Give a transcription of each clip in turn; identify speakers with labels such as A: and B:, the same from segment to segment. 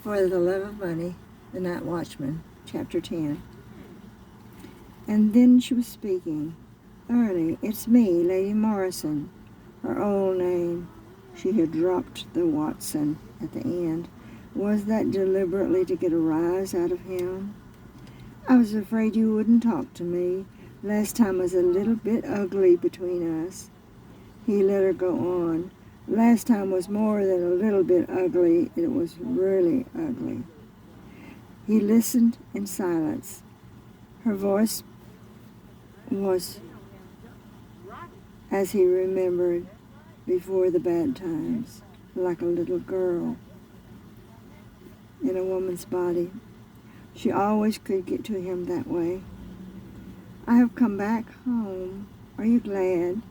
A: For the Love of Money, the Nightwatchman, Chapter 10. And then she was speaking. "Early, it's me, Lady Morrison." Her old name. She had dropped the Watson at the end. Was that deliberately to get a rise out of him? "I was afraid you wouldn't talk to me. Last time was a little bit ugly between us." He let her go on. "Last time was more than a little bit ugly. It was really ugly." He listened in silence. Her voice was as he remembered before the bad times, like a little girl in a woman's body. She always could get to him that way. "I have come back home. Are you glad?"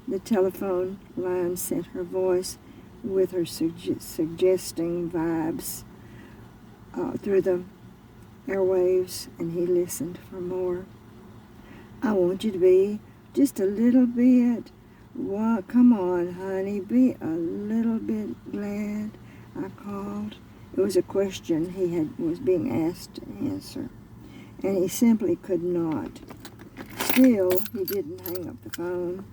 A: The telephone line sent her voice with her suggesting vibes through the airwaves, and he listened for more. "I want you to be just a little bit. Well, come on, honey, be a little bit glad I called." It was a question he was being asked to answer, and he simply could not. Still, he didn't hang up the phone.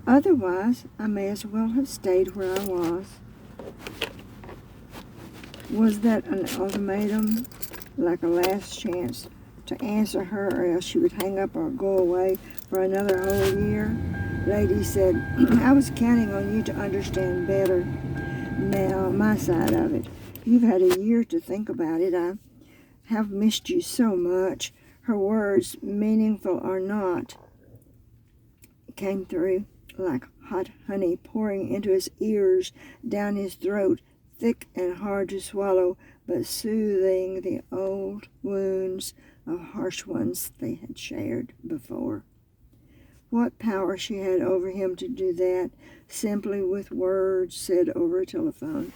A: "Otherwise, I may as well have stayed where I was." Was that an ultimatum, like a last chance to answer her, or else she would hang up or go away for another whole year? Lady said, "I was counting on you to understand better now my side of it. You've had a year to think about it. I have missed you so much." Her words, meaningful or not, came through like hot honey pouring into his ears, down his throat, thick and hard to swallow, but soothing the old wounds of harsh ones they had shared before. What power she had over him to do that, simply with words said over a telephone.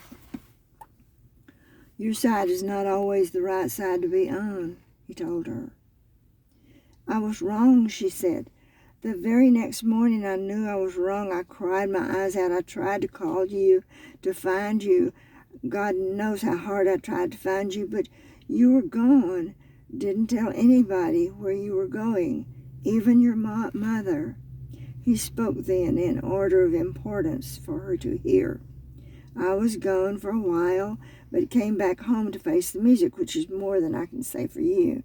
A: "Your side is not always the right side to be on," he told her. "I was wrong," she said. "The very next morning I knew I was wrong. I cried my eyes out. I tried to call you, to find you. God knows how hard I tried to find you, but you were gone. Didn't tell anybody where you were going, even your mother." He spoke then in order of importance for her to hear. "I was gone for a while, but came back home to face the music, which is more than I can say for you."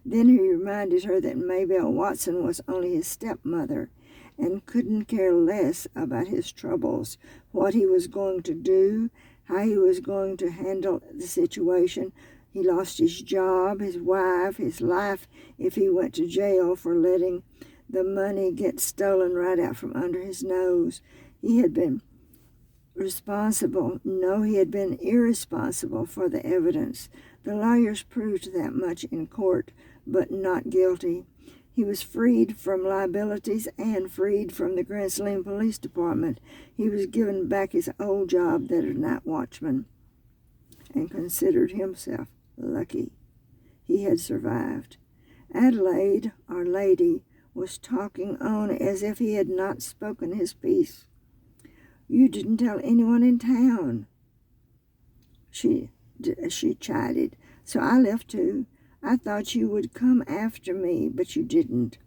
A: Then he reminded her that Maybelle Watson was only his stepmother and couldn't care less about his troubles, what he was going to do, how he was going to handle the situation. He lost his job, his wife, his life if he went to jail for letting the money get stolen right out from under his nose. He had been he had been irresponsible for the evidence. The lawyers proved that much in court, but not guilty. He was freed from liabilities and freed from the Grand Saline Police Department. He was given back his old job, that of night watchman, and considered himself lucky he had survived. Adelaide, our lady, was talking on as if he had not spoken his piece. "You didn't tell anyone in town," she chided. "So I left too. I thought you would come after me, but you didn't."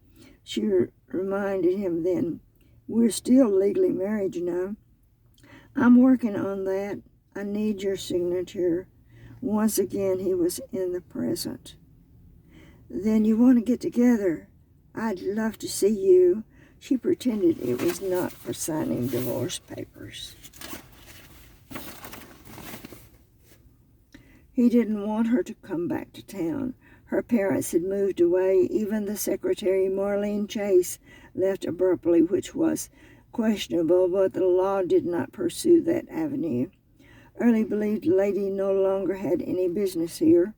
A: She reminded him then, "We're still legally married, you know." "I'm working on that. I need your signature." Once again he was in the present. "Then you want to get together? I'd love to see you." She pretended it was not for signing divorce papers. He didn't want her to come back to town. Her parents had moved away. Even the secretary, Marlene Chase, left abruptly, which was questionable, but the law did not pursue that avenue. Early believed Lady no longer had any business here,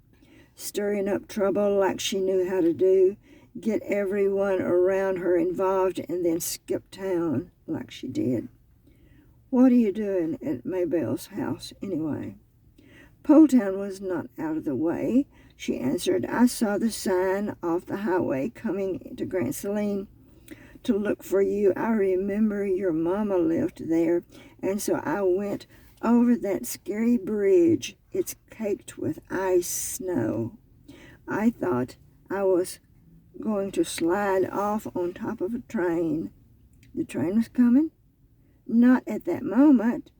A: stirring up trouble like she knew how to do, get everyone around her involved, and then skip town like she did. "What are you doing at Maybelle's house, anyway?" "Poletown was not out of the way," she answered. "I saw the sign off the highway coming to Grand Saline to look for you. I remember your mama lived there, and so I went over that scary bridge. It's caked with ice snow. I thought I was going to slide off on top of a train. The train was coming? Not at that moment,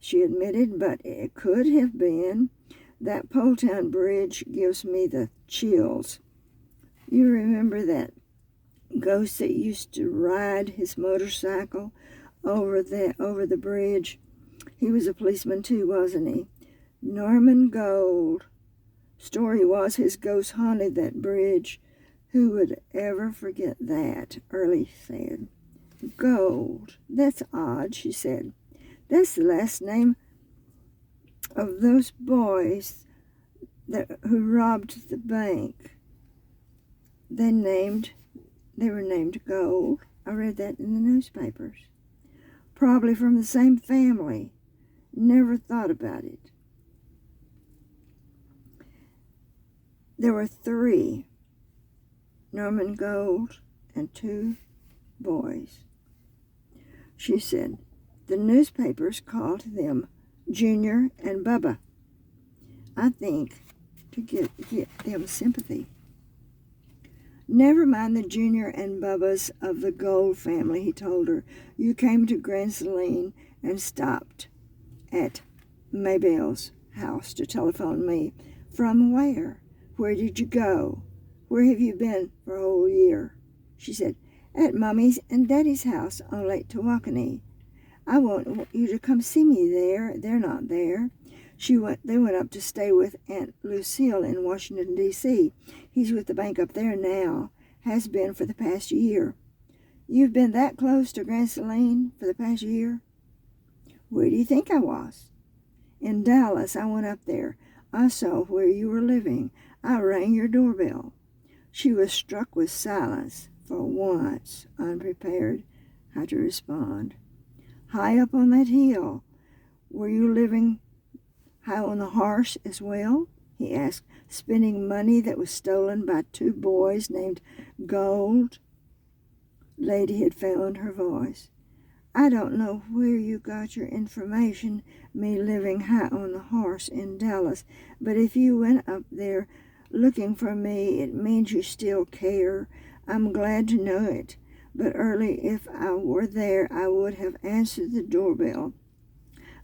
A: she admitted, but it could have been. That Poletown Bridge gives me the chills. You remember that ghost that used to ride his motorcycle over the bridge? He was a policeman too, wasn't he? Norman Gold. Story was his ghost haunted that bridge. Who would ever forget that? Early said. Gold. That's odd, she said. That's the last name of those boys who robbed the bank. They were named Gold. I read that in the newspapers. Probably from the same family. Never thought about it. There were 3, Norman Gold and 2 boys. She said, the newspapers called them Junior and Bubba. I think to get them sympathy. Never mind the Junior and Bubbas of the Gold family, he told her. You came to Grand Saline and stopped at Maybelle's house to telephone me. From where? Where did you go? Where have you been for a whole year? She said, at Mommy's and Daddy's house on Lake Tawakoni. I want you to come see me there. They're not there. They went up to stay with Aunt Lucille in Washington, D.C. He's with the bank up there now. Has been for the past year. You've been that close to Grand Saline for the past year? Where do you think I was? In Dallas. I went up there. I saw where you were living. I rang your doorbell. She was struck with silence, for once unprepared how to respond. High up on that hill. Were you living high on the horse as well? He asked, spending money that was stolen by 2 boys named Gold. Lady had found her voice. I don't know where you got your information, me living high on the horse in Dallas, but if you went up there looking for me, it means you still care. I'm glad to know it. But early, if I were there, I would have answered the doorbell.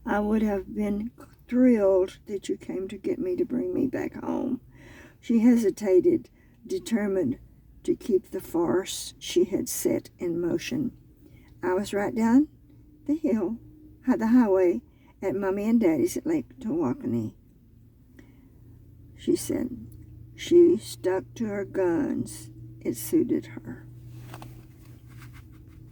A: I would have been thrilled that you came to get me to bring me back home. She hesitated, determined to keep the farce she had set in motion. I was right down the hill, the highway, at Mommy and Daddy's at Lake Tawakoni, she said. She stuck to her guns. It suited her.